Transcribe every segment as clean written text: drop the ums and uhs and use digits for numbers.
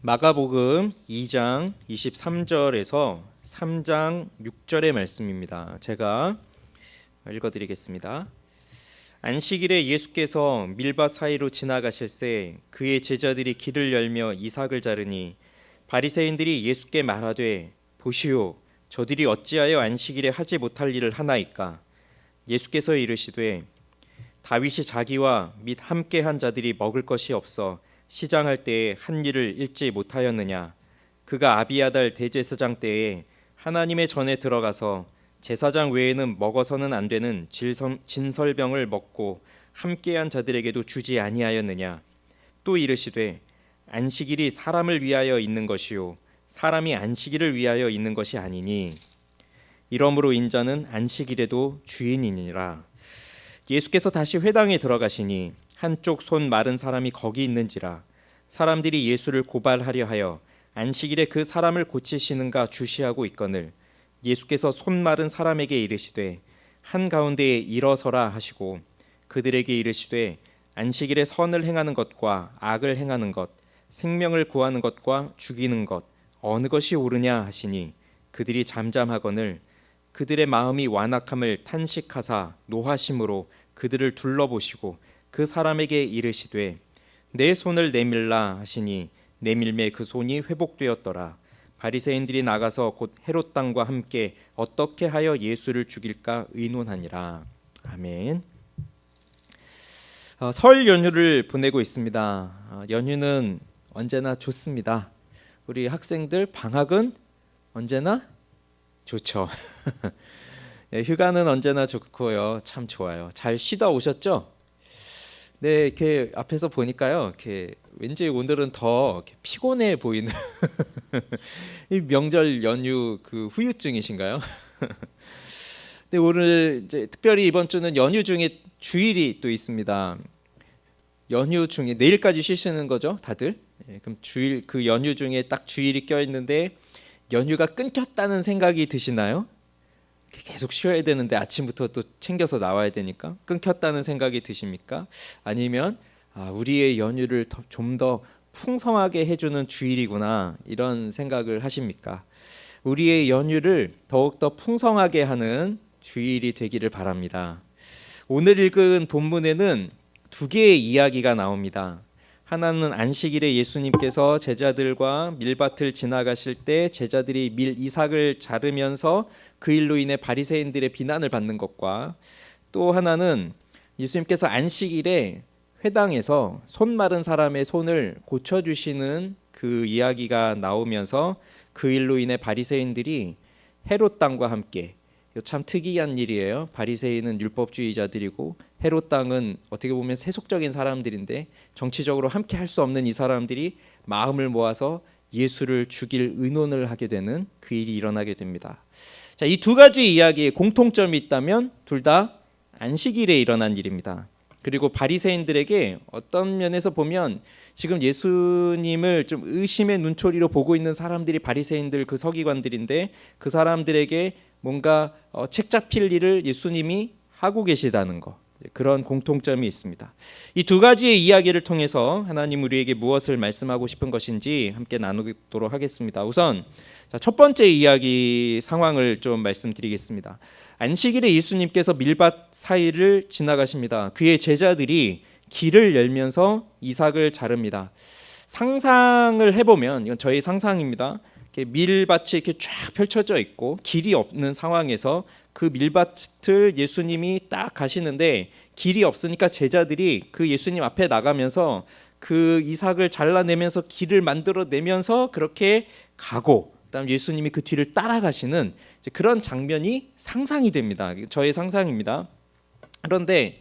마가복음 2장 23절에서 3장 6절의 말씀입니다. 제가 읽어드리겠습니다. 안식일에 예수께서 밀밭 사이로 지나가실새 그의 제자들이 길을 열며 이삭을 자르니 바리새인들이 예수께 말하되 보시오 저들이 어찌하여 안식일에 하지 못할 일을 하나이까. 예수께서 이르시되 다윗이 자기와 및 함께한 자들이 먹을 것이 없어 시장할 때에 한 일을 읽지 못하였느냐. 그가 아비아달 대제사장 때에 하나님의 전에 들어가서 제사장 외에는 먹어서는 안 되는 진설병을 먹고 함께한 자들에게도 주지 아니하였느냐. 또 이르시되 안식일이 사람을 위하여 있는 것이요 사람이 안식일을 위하여 있는 것이 아니니 이러므로 인자는 안식일에도 주인이니라. 예수께서 다시 회당에 들어가시니 한쪽 손 마른 사람이 거기 있는지라. 사람들이 예수를 고발하려 하여 안식일에 그 사람을 고치시는가 주시하고 있거늘 예수께서 손 마른 사람에게 이르시되 한가운데에 일어서라 하시고 그들에게 이르시되 안식일에 선을 행하는 것과 악을 행하는 것 생명을 구하는 것과 죽이는 것 어느 것이 옳으냐 하시니 그들이 잠잠하거늘 그들의 마음이 완악함을 탄식하사 노하심으로 그들을 둘러보시고 그 사람에게 이르시되 내 손을 내밀라 하시니 내밀매 그 손이 회복되었더라. 바리새인들이 나가서 곧 헤롯 당과 함께 어떻게 하여 예수를 죽일까 의논하니라. 아멘. 설 연휴를 보내고 있습니다. 연휴는 언제나 좋습니다. 우리 학생들 방학은 언제나 좋죠. 휴가는 언제나 좋고요. 참 좋아요. 잘 쉬다 오셨죠? 네, 이렇게 앞에서 보니까요. 이렇게 왠지 오늘은 더 이렇게 피곤해 보이는 이 명절 연휴 그 후유증이신가요? 근데 오늘 이제 특별히 이번 주는 연휴 중에 주일이 또 있습니다. 연휴 중에 내일까지 쉬시는 거죠, 다들? 그럼 주일 그 연휴 중에 딱 주일이 껴 있는데 연휴가 끊겼다는 생각이 드시나요? 계속 쉬어야 되는데 아침부터 또 챙겨서 나와야 되니까 끊겼다는 생각이 드십니까? 아니면 우리의 연휴를 좀 더 풍성하게 해주는 주일이구나 이런 생각을 하십니까? 우리의 연휴를 더욱더 풍성하게 하는 주일이 되기를 바랍니다. 오늘 읽은 본문에는 두 개의 이야기가 나옵니다. 하나는 안식일에 예수님께서 제자들과 밀밭을 지나가실 때 제자들이 밀 이삭을 자르면서 그 일로 인해 바리새인들의 비난을 받는 것과 또 하나는 예수님께서 안식일에 회당에서 손 마른 사람의 손을 고쳐주시는 그 이야기가 나오면서 그 일로 인해 바리새인들이 헤롯 당과 함께 참 특이한 일이에요. 바리새인은 율법주의자들이고 헤롯 당은 어떻게 보면 세속적인 사람들인데 정치적으로 함께 할 수 없는 이 사람들이 마음을 모아서 예수를 죽일 의논을 하게 되는 그 일이 일어나게 됩니다. 자, 이 두 가지 이야기에 공통점이 있다면 둘 다 안식일에 일어난 일입니다. 그리고 바리새인들에게 어떤 면에서 보면 지금 예수님을 좀 의심의 눈초리로 보고 있는 사람들이 바리새인들 그 서기관들인데 그 사람들에게 뭔가 책 잡힐 일을 예수님이 하고 계시다는 것, 그런 공통점이 있습니다. 이 두 가지의 이야기를 통해서 하나님 우리에게 무엇을 말씀하고 싶은 것인지 함께 나누도록 하겠습니다. 우선 첫 번째 이야기 상황을 좀 말씀드리겠습니다. 안식일에 예수님께서 밀밭 사이를 지나가십니다. 그의 제자들이 길을 열면서 이삭을 자릅니다. 상상을 해보면 이건 저희 상상입니다. 밀밭이 이렇게 쫙 펼쳐져 있고 길이 없는 상황에서 그 밀밭을 예수님이 딱 가시는데 길이 없으니까 제자들이 그 예수님 앞에 나가면서 그 이삭을 잘라내면서 길을 만들어내면서 그렇게 가고 그다음 예수님이 그 뒤를 따라가시는 그런 장면이 상상이 됩니다. 저의 상상입니다. 그런데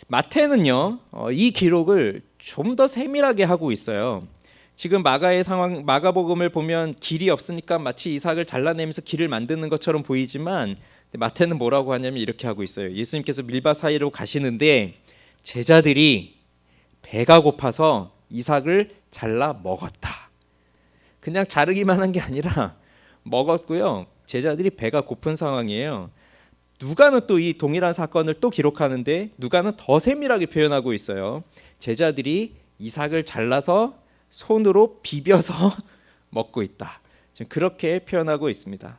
마태는요, 이 기록을 좀 더 세밀하게 하고 있어요. 지금 마가의 상황, 마가복음을 보면 길이 없으니까 마치 이삭을 잘라내면서 길을 만드는 것처럼 보이지만 마태는 뭐라고 하냐면 이렇게 하고 있어요. 예수님께서 밀밭 사이로 가시는데 제자들이 배가 고파서 이삭을 잘라 먹었다. 그냥 자르기만 한 게 아니라 먹었고요. 제자들이 배가 고픈 상황이에요. 누가는 또 이 동일한 사건을 또 기록하는데 누가는 더 세밀하게 표현하고 있어요. 제자들이 이삭을 잘라서 손으로 비벼서 먹고 있다. 지금 그렇게 표현하고 있습니다.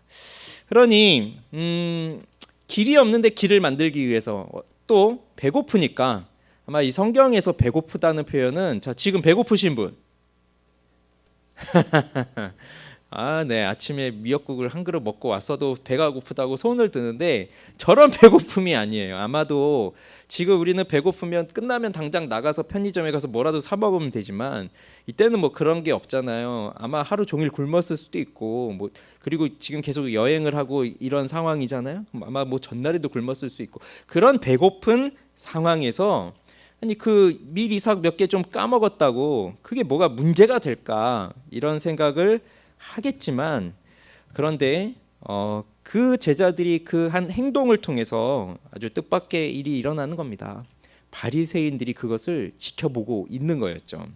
그러니 길이 없는데 길을 만들기 위해서 또 배고프니까 아마 이 성경에서 배고프다는 표현은 자 지금 배고프신 분 네 아침에 미역국을 한 그릇 먹고 왔어도 배가 고프다고 손을 드는데 저런 배고픔이 아니에요. 아마도 지금 우리는 배고프면 끝나면 당장 나가서 편의점에 가서 뭐라도 사 먹으면 되지만 이때는 뭐 그런 게 없잖아요. 아마 하루 종일 굶었을 수도 있고 뭐 그리고 지금 계속 여행을 하고 이런 상황이잖아요. 아마 뭐 전날에도 굶었을 수 있고 그런 배고픈 상황에서 아니 그 밀 이삭 몇 개 좀 까먹었다고 그게 뭐가 문제가 될까 이런 생각을 하겠지만 그런데 그 제자들이 그 한 행동을 통해서 아주 뜻밖의 일이 일어나는 겁니다. 바리새인들이 그것을 지켜보고 있는 거였죠.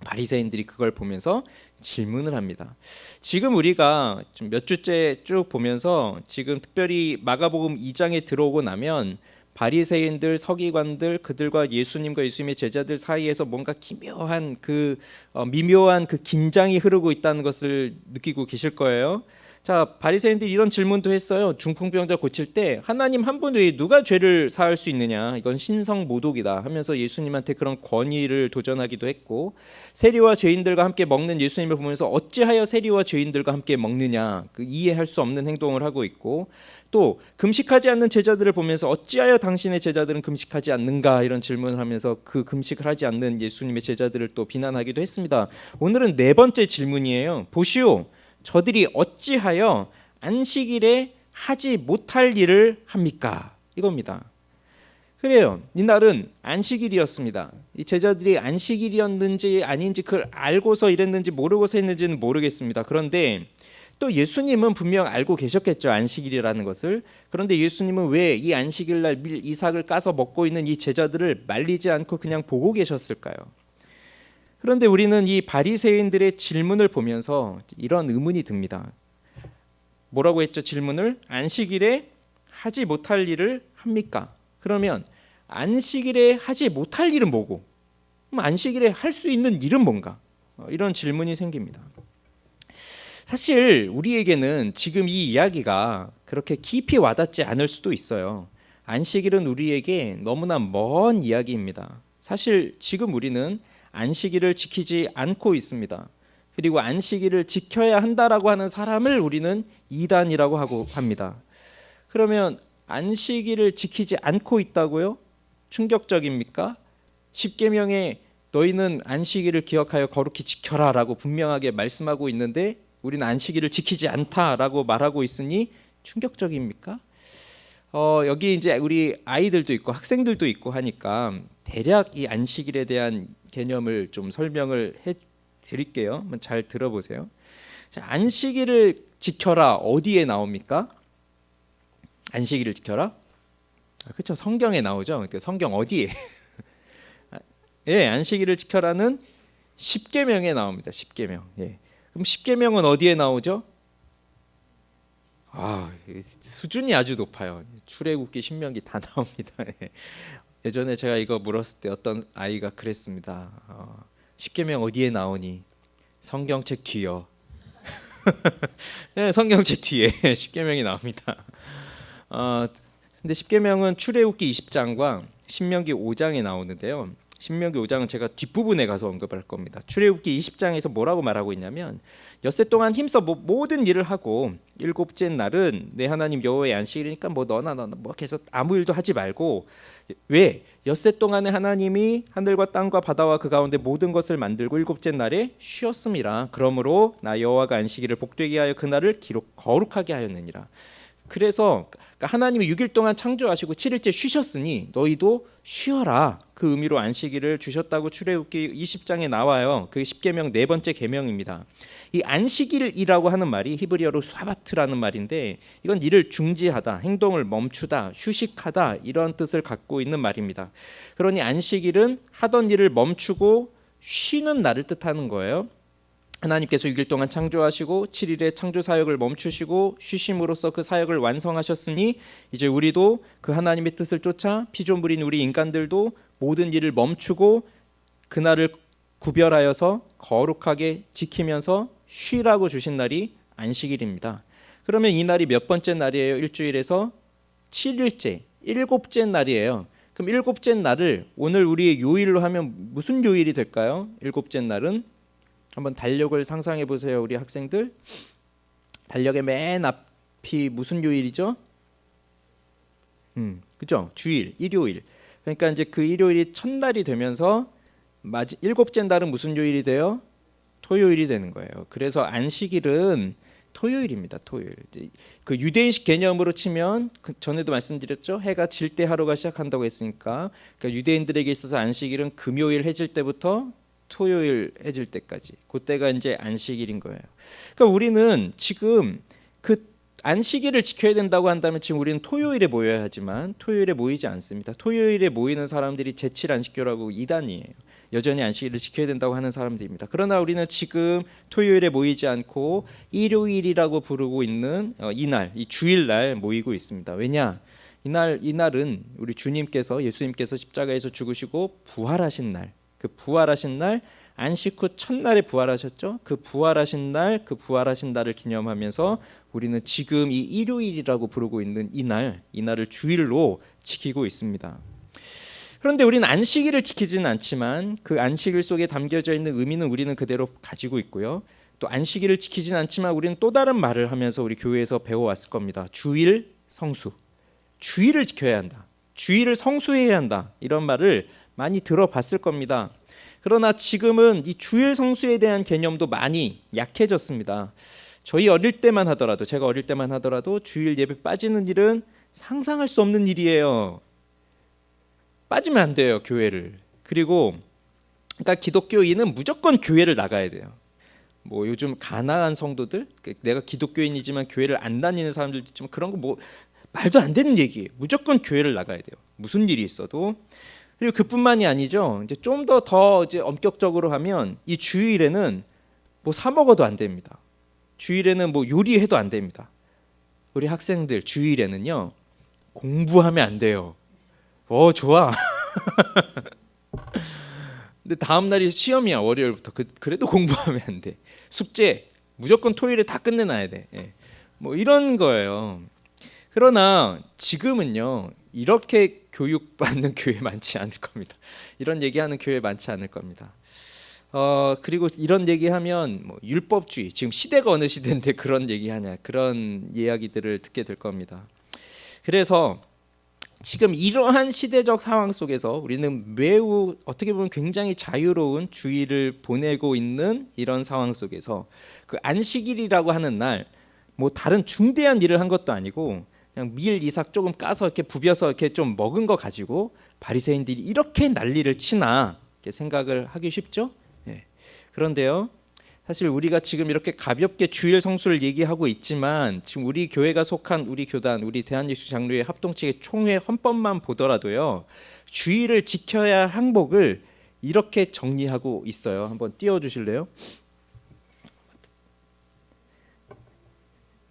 바리새인들이 그걸 보면서 질문을 합니다. 지금 우리가 좀 몇 주째 쭉 보면서 지금 특별히 마가복음 2장에 들어오고 나면 바리새인들, 서기관들 그들과 예수님과 예수님의 제자들 사이에서 뭔가 기묘한 미묘한 그 긴장이 흐르고 있다는 것을 느끼고 계실 거예요. 자, 바리새인들이 이런 질문도 했어요. 중풍병자 고칠 때 하나님 한 분 외에 누가 죄를 사할 수 있느냐? 이건 신성모독이다 하면서 예수님한테 그런 권위를 도전하기도 했고 세리와 죄인들과 함께 먹는 예수님을 보면서 어찌하여 세리와 죄인들과 함께 먹느냐? 그 이해할 수 없는 행동을 하고 있고 또 금식하지 않는 제자들을 보면서 어찌하여 당신의 제자들은 금식하지 않는가 이런 질문을 하면서 그 금식을 하지 않는 예수님의 제자들을 또 비난하기도 했습니다. 오늘은 네 번째 질문이에요. 보시오. 저들이 어찌하여 안식일에 하지 못할 일을 합니까? 이겁니다. 그래요. 이날은 안식일이었습니다. 이 제자들이 안식일이었는지 아닌지 그걸 알고서 이랬는지 모르고서 했는지는 모르겠습니다. 그런데 또 예수님은 분명 알고 계셨겠죠. 안식일이라는 것을. 그런데 예수님은 왜 이 안식일날 밀 이삭을 까서 먹고 있는 이 제자들을 말리지 않고 그냥 보고 계셨을까요? 그런데 우리는 이 바리새인들의 질문을 보면서 이런 의문이 듭니다. 뭐라고 했죠? 질문을 안식일에 하지 못할 일을 합니까? 그러면 안식일에 하지 못할 일은 뭐고? 그럼 안식일에 할 수 있는 일은 뭔가? 이런 질문이 생깁니다. 사실 우리에게는 지금 이 이야기가 그렇게 깊이 와닿지 않을 수도 있어요. 안식일은 우리에게 너무나 먼 이야기입니다. 사실 지금 우리는 안식일을 지키지 않고 있습니다. 그리고 안식일을 지켜야 한다라고 하는 사람을 우리는 이단이라고 하고 합니다. 그러면 안식일을 지키지 않고 있다고요? 충격적입니까? 십계명에 너희는 안식일을 기억하여 거룩히 지켜라라고 분명하게 말씀하고 있는데 우리는 안식일을 지키지 않다라고 말하고 있으니 충격적입니까? 여기 이제 우리 아이들도 있고 학생들도 있고 하니까 대략 이 안식일에 대한 개념을 좀 설명을 해 드릴게요. 한번 잘 들어보세요. 자, 안식일을 지켜라 어디에 나옵니까? 안식일을 지켜라? 그렇죠. 성경에 나오죠. 성경 어디에? 예, 안식일을 지켜라는 십계명에 나옵니다. 십계명. 예. 그럼 십계명은 어디에 나오죠? 수준이 아주 높아요. 출애굽기, 신명기 다 나옵니다. 예전에 제가 이거 물었을 때 어떤 아이가 그랬습니다. 십계명 어디에 나오니? 성경책 뒤요. 네, 성경책 뒤에 십계명이 나옵니다. 근데 십계명은 출애굽기 20장과 신명기 5장에 나오는데요. 신명기 5장은 제가 뒷부분에 가서 언급할 겁니다. 출애굽기 20장에서 뭐라고 말하고 있냐면 엿새 동안 힘써 모든 일을 하고 일곱째 날은 내 하나님 여호와의 안식일이니까 너나 계속 아무 일도 하지 말고 왜? 엿새 동안에 하나님이 하늘과 땅과 바다와 그 가운데 모든 것을 만들고 일곱째 날에 쉬었음이라. 그러므로 나 여호와가 안식일을 복되게 하여 그날을 거룩하게 하였느니라. 그래서 하나님이 6일 동안 창조하시고 7일째 쉬셨으니 너희도 쉬어라. 그 의미로 안식일을 주셨다고 출애굽기 20장에 나와요. 그 십계명 네 번째 계명입니다. 이 안식일이라고 하는 말이 히브리어로 사바트라는 말인데 이건 일을 중지하다, 행동을 멈추다, 휴식하다 이런 뜻을 갖고 있는 말입니다. 그러니 안식일은 하던 일을 멈추고 쉬는 날을 뜻하는 거예요. 하나님께서 6일 동안 창조하시고 7일에 창조 사역을 멈추시고 쉬심으로써 그 사역을 완성하셨으니 이제 우리도 그 하나님의 뜻을 쫓아 피조물인 우리 인간들도 모든 일을 멈추고 그날을 구별하여서 거룩하게 지키면서 쉬라고 주신 날이 안식일입니다. 그러면 이 날이 몇 번째 날이에요? 일주일에서 7일째, 일곱째 날이에요. 그럼 일곱째 날을 오늘 우리의 요일로 하면 무슨 요일이 될까요? 일곱째 날은 한번 달력을 상상해 보세요. 우리 학생들. 달력의 맨 앞이 무슨 요일이죠? 그죠? 주일, 일요일. 그러니까 이제 그 일요일이 첫날이 되면서 일곱째 날은 무슨 요일이 돼요? 토요일이 되는 거예요. 그래서 안식일은 토요일입니다. 토요일. 그 유대인식 개념으로 치면 전에도 말씀드렸죠. 해가 질 때 하루가 시작한다고 했으니까 그러니까 유대인들에게 있어서 안식일은 금요일 해질 때부터 토요일 해질 때까지 그때가 이제 안식일인 거예요. 그러니까 우리는 지금 그 안식일을 지켜야 된다고 한다면 지금 우리는 토요일에 모여야 하지만 토요일에 모이지 않습니다. 토요일에 모이는 사람들이 제7 안식교라고 이단이에요. 여전히 안식일을 지켜야 된다고 하는 사람들입니다. 그러나 우리는 지금 토요일에 모이지 않고 일요일이라고 부르고 있는 이날, 이 주일날 모이고 있습니다. 왜냐? 이날은 우리 주님께서 예수님께서 십자가에서 죽으시고 부활하신 날, 그 부활하신 날 안식 후 첫날에 부활하셨죠. 그 부활하신 날을 기념하면서 우리는 지금 이 일요일이라고 부르고 있는 이날을 주일로 지키고 있습니다. 그런데 우리는 안식일을 지키지는 않지만 그 안식일 속에 담겨져 있는 의미는 우리는 그대로 가지고 있고요. 또 안식일을 지키지는 않지만 우리는 또 다른 말을 하면서 우리 교회에서 배워왔을 겁니다. 주일 성수. 주일을 지켜야 한다. 주일을 성수해야 한다. 이런 말을 많이 들어봤을 겁니다. 그러나 지금은 이 주일 성수에 대한 개념도 많이 약해졌습니다. 제가 어릴 때만 하더라도 주일 예배 빠지는 일은 상상할 수 없는 일이에요. 빠지면 안 돼요, 교회를. 그리고 그러니까 기독교인은 무조건 교회를 나가야 돼요. 뭐 요즘 가난한 성도들, 내가 기독교인이지만 교회를 안 다니는 사람들 있지만 그런 거 뭐 말도 안 되는 얘기예요. 무조건 교회를 나가야 돼요. 무슨 일이 있어도. 그리고 그뿐만이 아니죠. 이제 좀 더 이제 엄격적으로 하면 이 주일에는 뭐 사 먹어도 안 됩니다. 주일에는 뭐 요리해도 안 됩니다. 우리 학생들 주일에는요 공부하면 안 돼요. 좋아. 근데 다음 날이 시험이야. 월요일부터. 그래도 공부하면 안 돼. 숙제 무조건 토요일에 다 끝내놔야 돼. 뭐 이런 거예요. 그러나 지금은요 이렇게 교육받는 교회 많지 않을 겁니다. 이런 얘기하는 교회 많지 않을 겁니다. 그리고 이런 얘기하면 뭐 율법주의, 지금 시대가 어느 시대인데 그런 얘기하냐, 그런 이야기들을 듣게 될 겁니다. 그래서 지금 이러한 시대적 상황 속에서 우리는 매우 어떻게 보면 굉장히 자유로운 주일을 보내고 있는 이런 상황 속에서 그 안식일이라고 하는 날 뭐 다른 중대한 일을 한 것도 아니고 그냥 밀 이삭 조금 까서 이렇게 부벼서 이렇게 좀 먹은 거 가지고 바리새인들이 이렇게 난리를 치나 이렇게 생각을 하기 쉽죠. 그런데요, 사실 우리가 지금 이렇게 가볍게 주일 성수를 얘기하고 있지만 지금 우리 교회가 속한 우리 교단, 우리 대한예수 장로회 합동측의 총회 헌법만 보더라도요, 주일을 지켜야 할 항목을 이렇게 정리하고 있어요. 한번 띄워주실래요?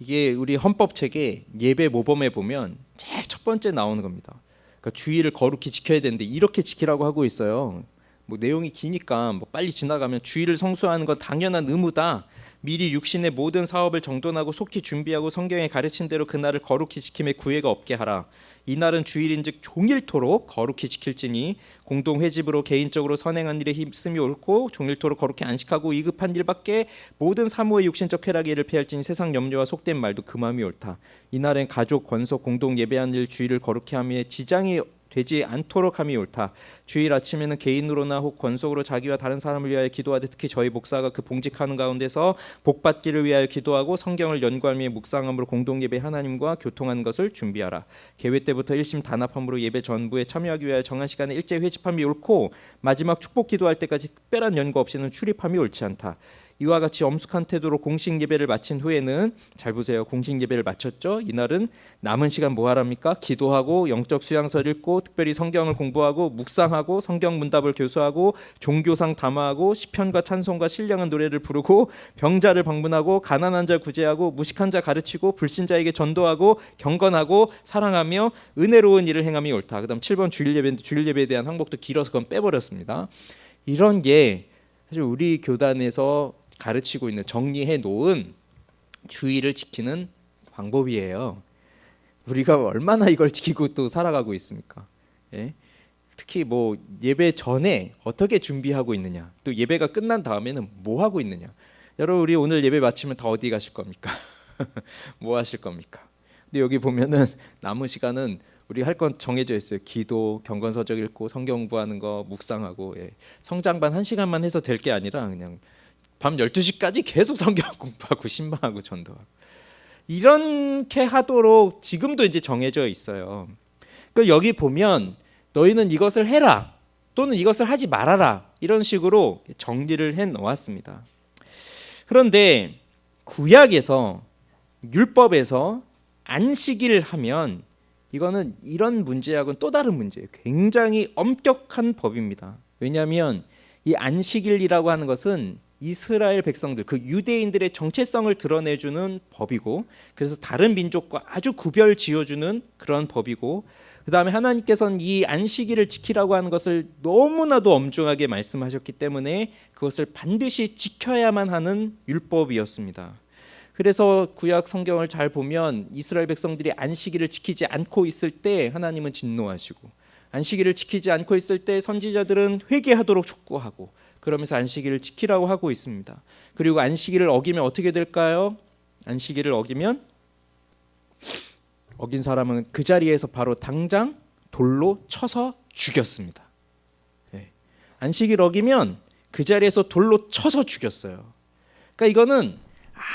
이게 우리 헌법책에 예배 모범에 보면 제일 첫 번째 나오는 겁니다. 그러니까 주일을 거룩히 지켜야 되는데 이렇게 지키라고 하고 있어요. 뭐 내용이 기니까 뭐 빨리 지나가면 주일을 성수하는 건 당연한 의무다. 미리 육신의 모든 사업을 정돈하고 속히 준비하고 성경에 가르친 대로 그날을 거룩히 지킴에 구애가 없게 하라. 이날은 주일인즉 종일토록 거룩히 지킬지니 공동 회집으로 개인적으로 선행한 일에 힘쓰미 옳고 종일토록 거룩히 안식하고 위급한 일밖에 모든 사모의 육신적 쾌락의 일을 피할지니 세상 염려와 속된 말도 금함이 옳다. 이날엔 가족 권속 공동 예배한 일 주일을 거룩히 함에 지장이 되지 않도록 함이 옳다. 주일 아침에는 개인으로나 혹 권속으로 자기와 다른 사람을 위하여 기도하되 특히 저희 목사가 그 봉직하는 가운데서 복받기를 위하여 기도하고 성경을 연구하며 묵상함으로 공동예배 하나님과 교통하는 것을 준비하라. 개회 때부터 일심 단합함으로 예배 전부에 참여하기 위하여 정한 시간에 일제 회집함이 옳고 마지막 축복 기도할 때까지 특별한 연구 없이는 출입함이 옳지 않다. 이와 같이 엄숙한 태도로 공식 예배를 마친 후에는, 잘 보세요, 공식 예배를 마쳤죠. 이날은 남은 시간 뭐 하랍니까? 기도하고 영적 수양서 읽고 특별히 성경을 공부하고 묵상하고 성경 문답을 교수하고 종교상 담화하고 시편과 찬송과 신령한 노래를 부르고 병자를 방문하고 가난한 자 구제하고 무식한 자 가르치고 불신자에게 전도하고 경건하고 사랑하며 은혜로운 일을 행함이 옳다. 그다음 7번 주일 예배에 대한 항목도 길어서 그건 빼버렸습니다. 이런 게 사실 우리 교단에서 가르치고 있는 정리해 놓은 주의를 지키는 방법이에요. 우리가 얼마나 이걸 지키고 또 살아가고 있습니까? 예? 특히 뭐 예배 전에 어떻게 준비하고 있느냐, 또 예배가 끝난 다음에는 뭐 하고 있느냐. 여러분, 우리 오늘 예배 마치면 다 어디 가실 겁니까? 뭐 하실 겁니까? 근데 여기 보면은 남은 시간은 우리 할 건 정해져 있어요. 기도, 경건서적 읽고, 성경 공부하는 거, 묵상하고. 예. 성장반 1시간만 해서 될 게 아니라 그냥 밤 12시까지 계속 성경 공부하고 신방하고 전도하고. 이렇게 하도록 지금도 이제 정해져 있어요. 그러니까 여기 보면 너희는 이것을 해라 또는 이것을 하지 말아라, 이런 식으로 정리를 해 놓았습니다. 그런데 구약에서, 율법에서 안식일을 하면 이거는 이런 문제하고는 또 다른 문제예요. 굉장히 엄격한 법입니다. 왜냐하면 이 안식일이라고 하는 것은 이스라엘 백성들, 그 유대인들의 정체성을 드러내주는 법이고, 그래서 다른 민족과 아주 구별 지어주는 그런 법이고, 그 다음에 하나님께서는 이 안식일을 지키라고 하는 것을 너무나도 엄중하게 말씀하셨기 때문에 그것을 반드시 지켜야만 하는 율법이었습니다. 그래서 구약 성경을 잘 보면 이스라엘 백성들이 안식일을 지키지 않고 있을 때 하나님은 진노하시고, 안식일을 지키지 않고 있을 때 선지자들은 회개하도록 촉구하고, 그러면서 안식일을 지키라고 하고 있습니다. 그리고 안식일을 어기면 어떻게 될까요? 안식일을 어기면 어긴 사람은 그 자리에서 바로 당장 돌로 쳐서 죽였습니다. 네. 안식일 어기면 그 자리에서 돌로 쳐서 죽였어요. 그러니까 이거는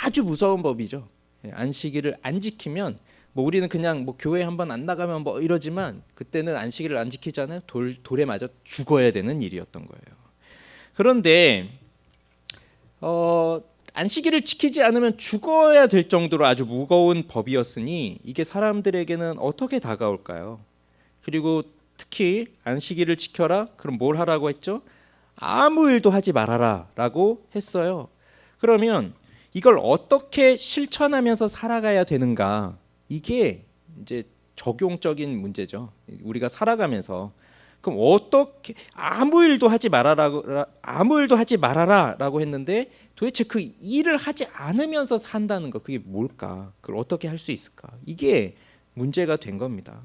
아주 무서운 법이죠. 안식일을 안 지키면, 뭐 우리는 그냥 뭐 교회 한번 안 나가면 뭐 이러지만, 그때는 안식일을 안 지키잖아요. 돌에 맞아 죽어야 되는 일이었던 거예요. 그런데 안식일을 지키지 않으면 죽어야 될 정도로 아주 무거운 법이었으니 이게 사람들에게는 어떻게 다가올까요? 그리고 특히 안식일을 지켜라, 그럼 뭘 하라고 했죠? 아무 일도 하지 말아라 라고 했어요. 그러면 이걸 어떻게 실천하면서 살아가야 되는가, 이게 이제 적용적인 문제죠. 우리가 살아가면서 그럼 어떻게 아무 일도 하지 말아라라고 했는데 도대체 그 일을 하지 않으면서 산다는 거, 그게 뭘까? 그걸 어떻게 할 수 있을까? 이게 문제가 된 겁니다.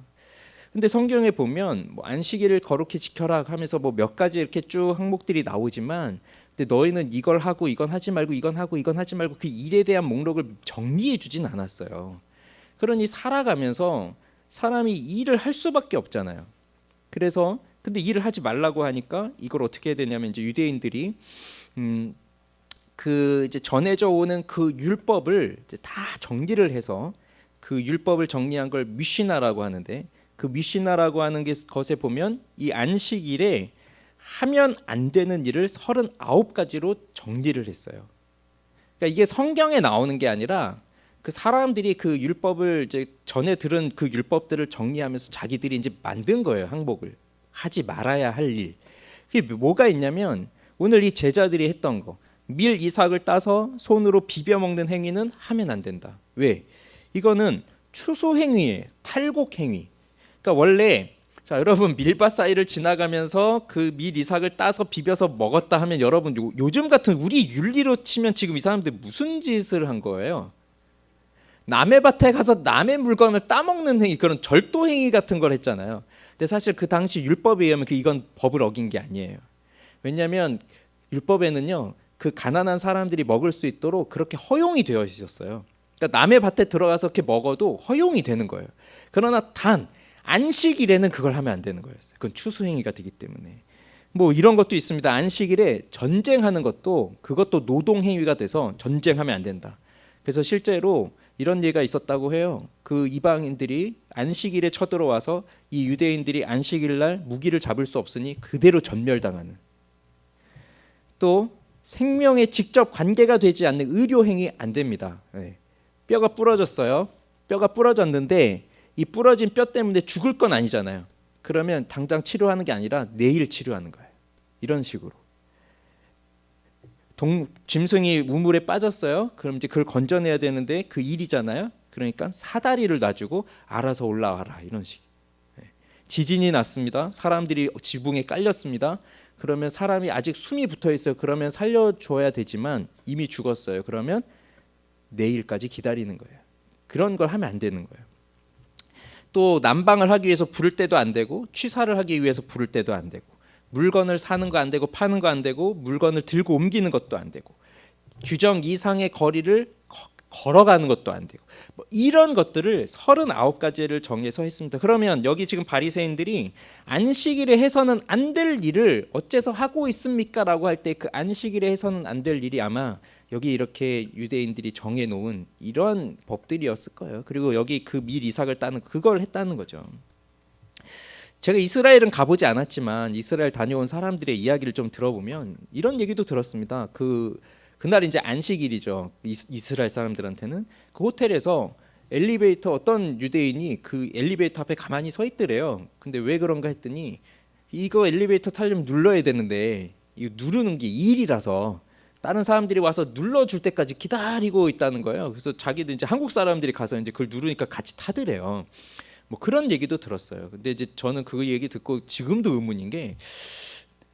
근데 성경에 보면 뭐 안식일을 거룩히 지켜라 하면서 뭐 몇 가지 이렇게 쭉 항목들이 나오지만, 근데 너희는 이걸 하고 이건 하지 말고 이건 하고 이건 하지 말고 그 일에 대한 목록을 정리해 주진 않았어요. 그러니 살아가면서 사람이 일을 할 수밖에 없잖아요. 그래서 근데 일을 하지 말라고 하니까 이걸 어떻게 해야 되냐면, 이제 유대인들이 그 이제 전해져 오는 그 율법을 이제 다 정리를 해서 그 율법을 정리한 걸 미시나라고 하는데, 그 미시나라고 하는 것에 보면 이 안식일에 하면 안 되는 일을 39가지로 정리를 했어요. 그러니까 이게 성경에 나오는 게 아니라 그 사람들이 그 율법을 이제 전에 들은 그 율법들을 정리하면서 자기들이 이제 만든 거예요. 항목을 하지 말아야 할 일. 그게 뭐가 있냐면, 오늘 이 제자들이 했던 거, 밀 이삭을 따서 손으로 비벼 먹는 행위는 하면 안 된다. 왜? 이거는 추수 행위예요. 탈곡 행위. 그러니까 원래, 자 여러분, 밀밭 사이를 지나가면서 그 밀 이삭을 따서 비벼서 먹었다 하면, 여러분 요즘 같은 우리 윤리로 치면 지금 이 사람들 무슨 짓을 한 거예요? 남의 밭에 가서 남의 물건을 따먹는 행위, 그런 절도 행위 같은 걸 했잖아요. 근데 사실 그 당시 율법에 의하면 이건 법을 어긴 게 아니에요. 왜냐하면 율법에는요, 그 가난한 사람들이 먹을 수 있도록 그렇게 허용이 되어 있었어요. 그러니까 남의 밭에 들어가서 이렇게 먹어도 허용이 되는 거예요. 그러나 단 안식일에는 그걸 하면 안 되는 거였어요. 그건 추수행위가 되기 때문에. 뭐 이런 것도 있습니다. 안식일에 전쟁하는 것도, 그것도 노동행위가 돼서 전쟁하면 안 된다. 그래서 실제로 이런 예가 있었다고 해요. 그 이방인들이 안식일에 쳐들어와서 이 유대인들이 안식일날 무기를 잡을 수 없으니 그대로 전멸당하는. 또 생명에 직접 관계가 되지 않는 의료행위 안 됩니다. 네. 뼈가 부러졌어요. 뼈가 부러졌는데 이 부러진 뼈 때문에 죽을 건 아니잖아요. 그러면 당장 치료하는 게 아니라 내일 치료하는 거예요. 이런 식으로. 짐승이 우물에 빠졌어요. 그럼 이제 그걸 건져내야 되는데 그 일이잖아요. 그러니까 사다리를 놔주고 알아서 올라와라, 이런 식. 지진이 났습니다. 사람들이 지붕에 깔렸습니다. 그러면 사람이 아직 숨이 붙어 있어요. 그러면 살려줘야 되지만 이미 죽었어요. 그러면 내일까지 기다리는 거예요. 그런 걸 하면 안 되는 거예요. 또 난방을 하기 위해서 부를 때도 안 되고, 취사를 하기 위해서 부를 때도 안 되고, 물건을 사는 거 안 되고, 파는 거 안 되고, 물건을 들고 옮기는 것도 안 되고, 규정 이상의 거리를 걸어가는 것도 안 되고, 뭐 이런 것들을 39가지를 정해서 했습니다. 그러면 여기 지금 바리새인들이 안식일에 해서는 안 될 일을 어째서 하고 있습니까? 라고 할 때 그 안식일에 해서는 안 될 일이 아마 여기 이렇게 유대인들이 정해놓은 이런 법들이었을 거예요. 그리고 여기 그 밀 이삭을 따는 그걸 했다는 거죠. 제가 이스라엘은 가보지 않았지만 이스라엘 다녀온 사람들의 이야기를 좀 들어보면 이런 얘기도 들었습니다. 그날 이제 안식일이죠. 이스라엘 사람들한테는 그 호텔에서 엘리베이터 어떤 유대인이 그 엘리베이터 앞에 가만히 서 있더래요. 근데 왜 그런가 했더니 이거 엘리베이터 타려면 눌러야 되는데 이거 누르는 게 일이라서 다른 사람들이 와서 눌러줄 때까지 기다리고 있다는 거예요. 그래서 자기도 이제 한국 사람들이 가서 이제 그걸 누르니까 같이 타더래요. 뭐 그런 얘기도 들었어요. 근데 이제 저는 그 얘기 듣고 지금도 의문인 게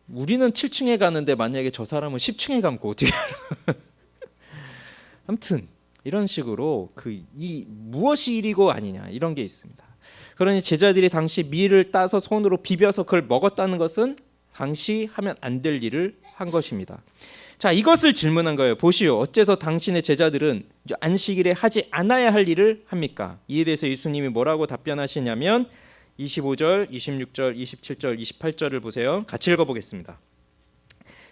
우리는 7층에 가는데 만약에 저 사람은 10층에 가면 어떻게 아무튼 이런 식으로 이 무엇이 일이고 아니냐 이런 게 있습니다. 그러니 제자들이 당시 밀을 따서 손으로 비벼서 그걸 먹었다는 것은 당시 하면 안 될 일을 한 것입니다. 자, 이것을 질문한 거예요. 보시오, 어째서 당신의 제자들은 안식일에 하지 않아야 할 일을 합니까? 이에 대해서 예수님이 뭐라고 답변하시냐면 25절, 26절, 27절, 28절을 보세요. 같이 읽어보겠습니다.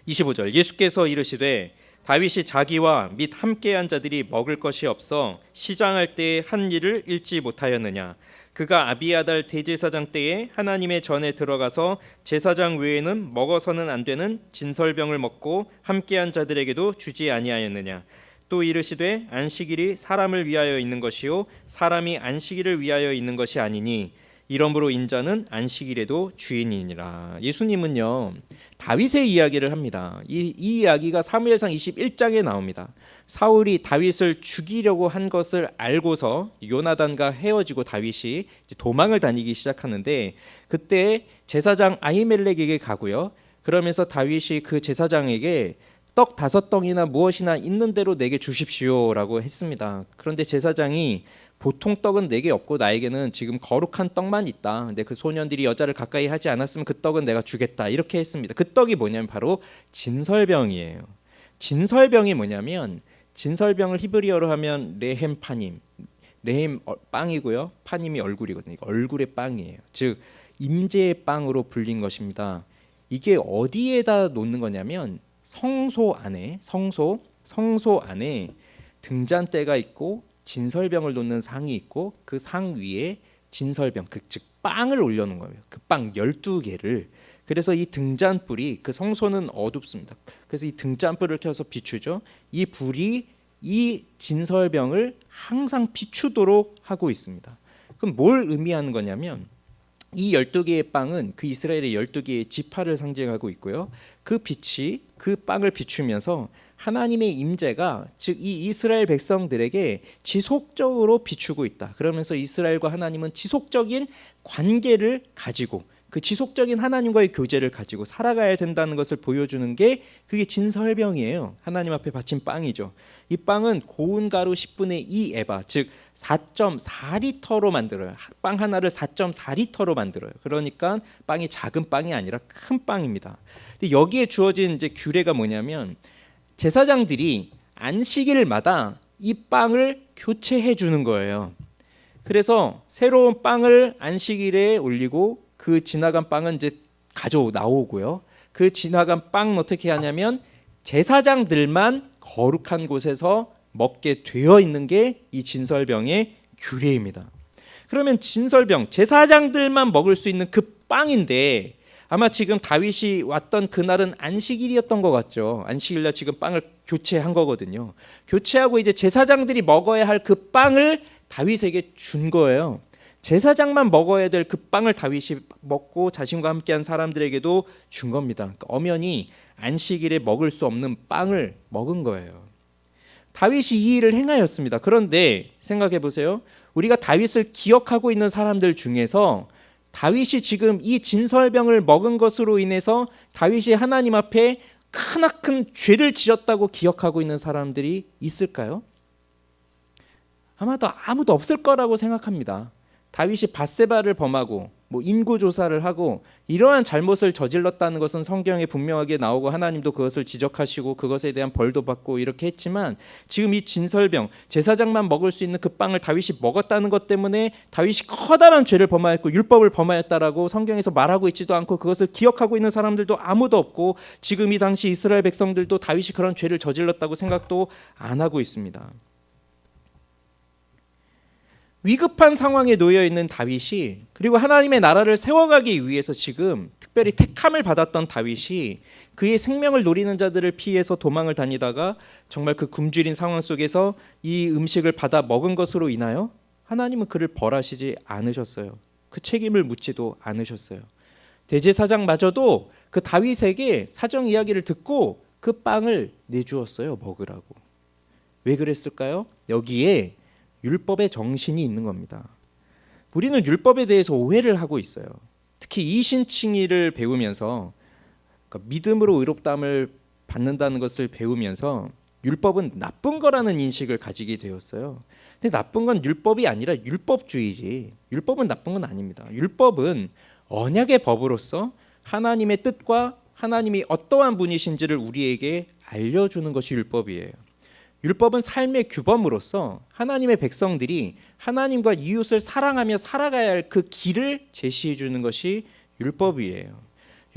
25절, 예수께서 이르시되 다윗이 자기와 및 함께한 자들이 먹을 것이 없어 시장할 때에 한 일을 잃지 못하였느냐? 그가 아비아달 대제사장 때에 하나님의 전에 들어가서 제사장 외에는 먹어서는 안 되는 진설병을 먹고 함께한 자들에게도 주지 아니하였느냐? 또 이르시되 안식일이 사람을 위하여 있는 것이요 사람이 안식일을 위하여 있는 것이 아니니 이러므로 인자는 안식일에도 주인이니라. 예수님은요 다윗의 이야기를 합니다. 이 이야기가 사무엘상 21장에 나옵니다. 사울이 다윗을 죽이려고 한 것을 알고서 요나단과 헤어지고 다윗이 도망을 다니기 시작하는데 그때 제사장 아히멜렉에게 가고요. 그러면서 다윗이 그 제사장에게 떡 5덩이나 무엇이나 있는 대로 내게 주십시오라고 했습니다. 그런데 제사장이 보통 떡은 내게 없고 나에게는 지금 거룩한 떡만 있다. 근데 그 소년들이 여자를 가까이 하지 않았으면 그 떡은 내가 주겠다. 이렇게 했습니다. 그 떡이 뭐냐면 바로 진설병이에요. 진설병이 뭐냐면 진설병을 히브리어로 하면 레헴 파님. 레헴 빵이고요. 파님이 얼굴이거든요. 얼굴의 빵이에요. 즉 임재의 빵으로 불린 것입니다. 이게 어디에다 놓는 거냐면 성소 안에 성소 안에 등잔대가 있고 진설병을 놓는 상이 있고 그 상 위에 진설병 즉 빵을 올려놓은 거예요. 그 빵 12개를. 그래서 이 등잔불이 그 성소는 어둡습니다. 그래서 이 등잔불을 켜서 비추죠. 이 불이 이 진설병을 항상 비추도록 하고 있습니다. 그럼 뭘 의미하는 거냐면 이 12개의 빵은 그 이스라엘의 12개의 지파를 상징하고 있고요. 그 빛이 그 빵을 비추면서 하나님의 임재가 즉 이 이스라엘 백성들에게 지속적으로 비추고 있다. 그러면서 이스라엘과 하나님은 지속적인 관계를 가지고 그 지속적인 하나님과의 교제를 가지고 살아가야 된다는 것을 보여주는 게 그게 진설병이에요. 하나님 앞에 바친 빵이죠. 이 빵은 고운 가루 10분의 2 에바 즉 4.4리터로 만들어요. 빵 하나를 4.4리터로 만들어요. 그러니까 빵이 작은 빵이 아니라 큰 빵입니다. 근데 여기에 주어진 이제 규례가 뭐냐면 제사장들이 안식일마다 이 빵을 교체해 주는 거예요. 그래서 새로운 빵을 안식일에 올리고 그 지나간 빵은 이제 가져 나오고요. 그 지나간 빵은 어떻게 하냐면 제사장들만 거룩한 곳에서 먹게 되어 있는 게 이 진설병의 규례입니다. 그러면 진설병 제사장들만 먹을 수 있는 그 빵인데 아마 지금 다윗이 왔던 그날은 안식일이었던 것 같죠. 안식일날 지금 빵을 교체한 거거든요. 교체하고 이제 제사장들이 먹어야 할 그 빵을 다윗에게 준 거예요. 제사장만 먹어야 될 그 빵을 다윗이 먹고 자신과 함께한 사람들에게도 준 겁니다. 그러니까 엄연히 안식일에 먹을 수 없는 빵을 먹은 거예요. 다윗이 이 일을 행하였습니다. 그런데 생각해 보세요. 우리가 다윗을 기억하고 있는 사람들 중에서 다윗이 지금 이 진설병을 먹은 것으로 인해서 다윗이 하나님 앞에 크나큰 죄를 지었다고 기억하고 있는 사람들이 있을까요? 아마도 아무도 없을 거라고 생각합니다. 다윗이 밧세바를 범하고 인구 조사를 하고 이러한 잘못을 저질렀다는 것은 성경에 분명하게 나오고 하나님도 그것을 지적하시고 그것에 대한 벌도 받고 이렇게 했지만, 지금 이 진설병, 제사장만 먹을 수 있는 그 빵을 다윗이 먹었다는 것 때문에 다윗이 커다란 죄를 범하였고 율법을 범하였다라고 성경에서 말하고 있지도 않고 그것을 기억하고 있는 사람들도 아무도 없고, 지금 이 당시 이스라엘 백성들도 다윗이 그런 죄를 저질렀다고 생각도 안 하고 있습니다. 위급한 상황에 놓여 있는 다윗이, 그리고 하나님의 나라를 세워가기 위해서 지금 특별히 택함을 받았던 다윗이 그의 생명을 노리는 자들을 피해서 도망을 다니다가 정말 그 굶주린 상황 속에서 이 음식을 받아 먹은 것으로 인하여 하나님은 그를 벌하시지 않으셨어요. 그 책임을 묻지도 않으셨어요. 대제사장마저도 그 다윗에게 사정 이야기를 듣고 그 빵을 내주었어요, 먹으라고. 왜 그랬을까요? 여기에 율법의 정신이 있는 겁니다. 우리는 율법에 대해서 오해를 하고 있어요. 특히 이신칭의를 배우면서, 그러니까 믿음으로 의롭다함을 받는다는 것을 배우면서 율법은 나쁜 거라는 인식을 가지게 되었어요. 근데 나쁜 건 율법이 아니라 율법주의지. 율법은 나쁜 건 아닙니다. 율법은 언약의 법으로서 하나님의 뜻과 하나님이 어떠한 분이신지를 우리에게 알려주는 것이 율법이에요. 율법은 삶의 규범으로서 하나님의 백성들이 하나님과 이웃을 사랑하며 살아가야 할 그 길을 제시해 주는 것이 율법이에요.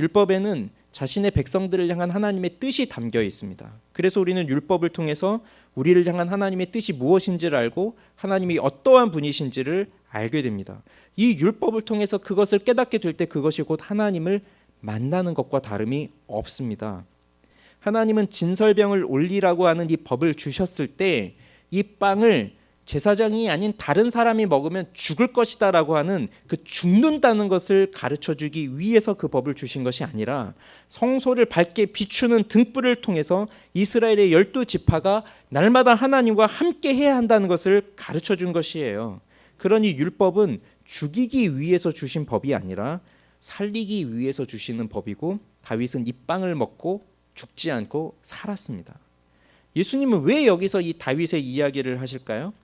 율법에는 자신의 백성들을 향한 하나님의 뜻이 담겨 있습니다. 그래서 우리는 율법을 통해서 우리를 향한 하나님의 뜻이 무엇인지를 알고 하나님이 어떠한 분이신지를 알게 됩니다. 이 율법을 통해서 그것을 깨닫게 될 때 그것이 곧 하나님을 만나는 것과 다름이 없습니다. 하나님은 진설병을 올리라고 하는 이 법을 주셨을 때 이 빵을 제사장이 아닌 다른 사람이 먹으면 죽을 것이다 라고 하는 그 죽는다는 것을 가르쳐주기 위해서 그 법을 주신 것이 아니라, 성소를 밝게 비추는 등불을 통해서 이스라엘의 12지파가 날마다 하나님과 함께 해야 한다는 것을 가르쳐준 것이에요. 그러니 율법은 죽이기 위해서 주신 법이 아니라 살리기 위해서 주시는 법이고, 다윗은 이 빵을 먹고 죽지 않고 살았습니다. 예수님은 왜 여기서 이 다윗의 이야기를 하실까요?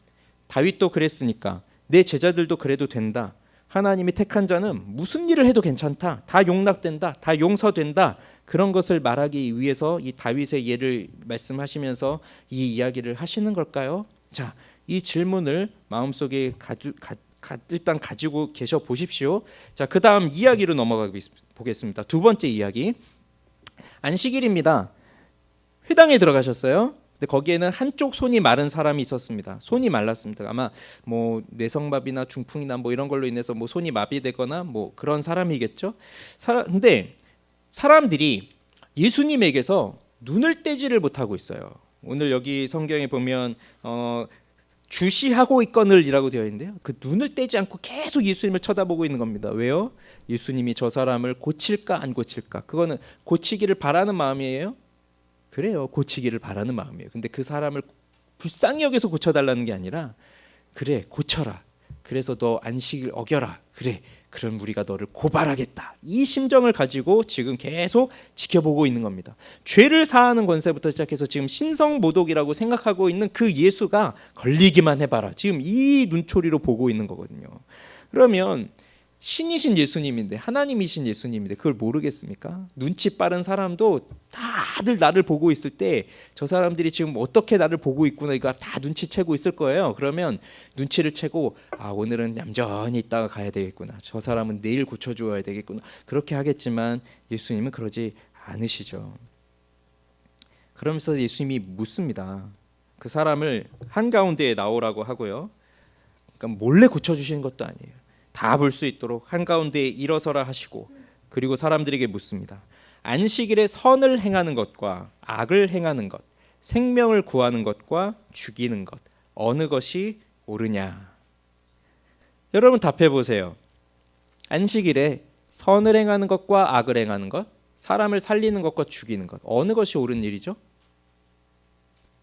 다윗도 그랬으니까 내 제자들도 그래도 된다. 하나님이 택한 자는 무슨 일을 해도 괜찮다. 다 용납된다. 다 용서된다. 그런 것을 말하기 위해서 이 다윗의 예를 말씀하시면서 이 이야기를 하시는 걸까요? 자, 이 질문을 마음속에 일단 가지고 계셔 보십시오. 자, 그 다음 이야기로 넘어가 보겠습니다. 두 번째 이야기. 안식일입니다. 회당에 들어가셨어요. 근데 거기에는 한쪽 손이 마른 사람이 있었습니다. 손이 말랐습니다. 아마 뇌성마비나 중풍이나 이런 걸로 인해서 손이 마비되거나 그런 사람이겠죠. 근데 사람들이 예수님에게서 눈을 떼지를 못하고 있어요. 오늘 여기 성경에 보면 주시하고 있거늘이라고 되어 있는데요. 그 눈을 떼지 않고 계속 예수님을 쳐다보고 있는 겁니다. 왜요? 예수님이 저 사람을 고칠까 안 고칠까? 그거는 고치기를 바라는 마음이에요. 그래요. 고치기를 바라는 마음이에요. 근데 그 사람을 불쌍히 여겨서 고쳐달라는 게 아니라, 그래 고쳐라. 그래서 너 안식일 어겨라. 그래. 그럼 우리가 너를 고발하겠다. 이 심정을 가지고 지금 계속 지켜보고 있는 겁니다. 죄를 사하는 권세부터 시작해서 지금 신성모독이라고 생각하고 있는 그 예수가 걸리기만 해봐라. 지금 이 눈초리로 보고 있는 거거든요. 그러면 신이신 예수님인데, 하나님이신 예수님인데 그걸 모르겠습니까? 눈치 빠른 사람도 다들 나를 보고 있을 때 저 사람들이 지금 어떻게 나를 보고 있구나 이거 다 눈치채고 있을 거예요. 그러면 눈치를 채고 오늘은 얌전히 있다가 가야 되겠구나. 저 사람은 내일 고쳐주어야 되겠구나. 그렇게 하겠지만 예수님은 그러지 않으시죠. 그러면서 예수님이 묻습니다. 그 사람을 한가운데에 나오라고 하고요. 그러니까 몰래 고쳐주시는 것도 아니에요. 다 볼 수 있도록 한가운데에 일어서라 하시고, 그리고 사람들에게 묻습니다. 안식일에 선을 행하는 것과 악을 행하는 것, 생명을 구하는 것과 죽이는 것, 어느 것이 옳으냐? 여러분 답해 보세요. 안식일에 선을 행하는 것과 악을 행하는 것, 사람을 살리는 것과 죽이는 것, 어느 것이 옳은 일이죠?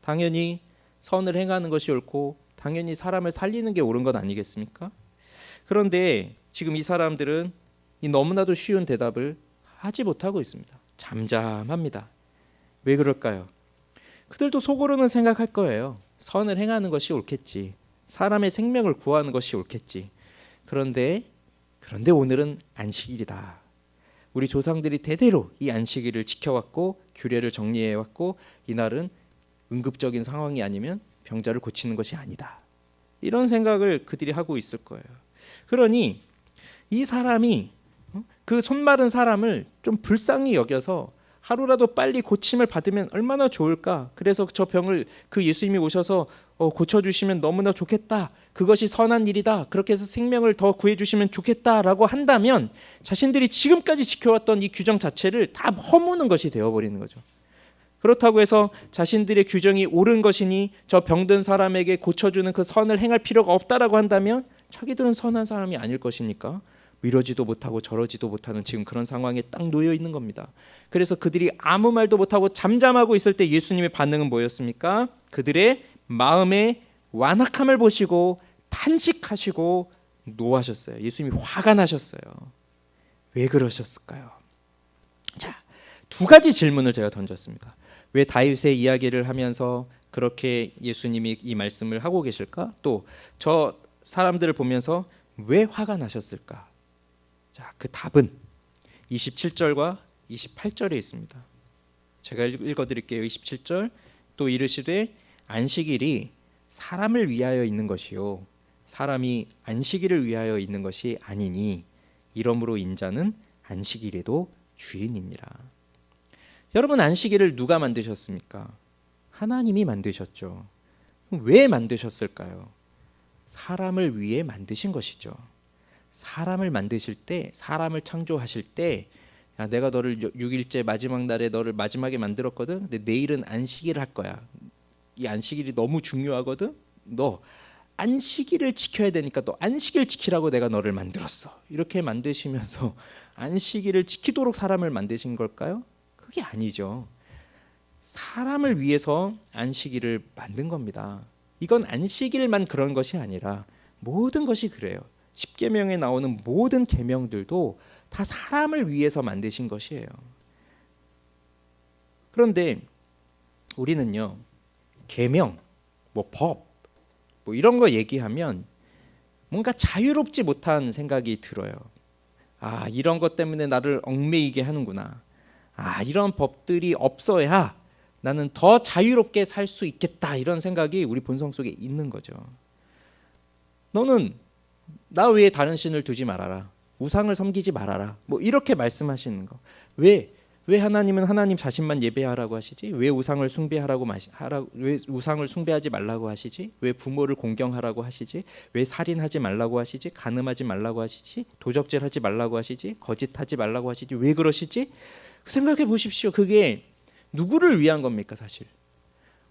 당연히 선을 행하는 것이 옳고 당연히 사람을 살리는 게 옳은 것 아니겠습니까? 그런데 지금 이 사람들은 이 너무나도 쉬운 대답을 하지 못하고 있습니다. 잠잠합니다. 왜 그럴까요? 그들도 속으로는 생각할 거예요. 선을 행하는 것이 옳겠지. 사람의 생명을 구하는 것이 옳겠지. 그런데 오늘은 안식일이다. 우리 조상들이 대대로 이 안식일을 지켜왔고 규례를 정리해왔고 이날은 응급적인 상황이 아니면 병자를 고치는 것이 아니다. 이런 생각을 그들이 하고 있을 거예요. 그러니 이 사람이 그 손마른 사람을 좀 불쌍히 여겨서 하루라도 빨리 고침을 받으면 얼마나 좋을까. 그래서 저 병을 그 예수님이 오셔서 고쳐주시면 너무나 좋겠다. 그것이 선한 일이다. 그렇게 해서 생명을 더 구해주시면 좋겠다라고 한다면 자신들이 지금까지 지켜왔던 이 규정 자체를 다 허무는 것이 되어버리는 거죠. 그렇다고 해서 자신들의 규정이 옳은 것이니 저 병든 사람에게 고쳐주는 그 선을 행할 필요가 없다라고 한다면 자기들은 선한 사람이 아닐 것이니까 이러지도 못하고 저러지도 못하는 지금 그런 상황에 딱 놓여 있는 겁니다. 그래서 그들이 아무 말도 못하고 잠잠하고 있을 때 예수님의 반응은 뭐였습니까? 그들의 마음의 완악함을 보시고 탄식하시고 노하셨어요. 예수님이 화가 나셨어요. 왜 그러셨을까요? 자, 두 가지 질문을 제가 던졌습니다. 왜 다윗의 이야기를 하면서 그렇게 예수님이 이 말씀을 하고 계실까? 또 저 사람들을 보면서 왜 화가 나셨을까? 자, 그 답은 27절과 28절에 있습니다. 제가 읽어드릴게요. 27절 또 이르시되 안식일이 사람을 위하여 있는 것이요 사람이 안식일을 위하여 있는 것이 아니니 이러므로 인자는 안식일에도 주인이니라. 여러분 안식일을 누가 만드셨습니까? 하나님이 만드셨죠. 왜 만드셨을까요? 사람을 위해 만드신 것이죠. 사람을 만드실 때 사람을 창조하실 때 야, 내가 너를 6일째 마지막 날에 너를 마지막에 만들었거든. 근데 내일은 안식일을 할 거야. 이 안식일이 너무 중요하거든. 너 안식일을 지켜야 되니까 또 안식일 지키라고 내가 너를 만들었어. 이렇게 만드시면서 안식일을 지키도록 사람을 만드신 걸까요? 그게 아니죠. 사람을 위해서 안식일을 만든 겁니다. 이건 안식일만 그런 것이 아니라 모든 것이 그래요. 십계명에 나오는 모든 계명들도 다 사람을 위해서 만드신 것이에요. 그런데 우리는요, 계명, 법, 이런 거 얘기하면 뭔가 자유롭지 못한 생각이 들어요. 아, 이런 것 때문에 나를 얽매이게 하는구나. 아, 이런 법들이 없어야 나는 더 자유롭게 살 수 있겠다. 이런 생각이 우리 본성 속에 있는 거죠. 너는 나 외에 다른 신을 두지 말아라. 우상을 섬기지 말아라. 이렇게 말씀하시는 거. 왜 하나님은 하나님 자신만 예배하라고 하시지? 왜 우상을 숭배하라고 왜 우상을 숭배하지 말라고 하시지? 왜 부모를 공경하라고 하시지? 왜 살인하지 말라고 하시지? 간음하지 말라고 하시지? 도적질하지 말라고 하시지? 거짓하지 말라고 하시지? 왜 그러시지? 생각해 보십시오. 그게 누구를 위한 겁니까, 사실?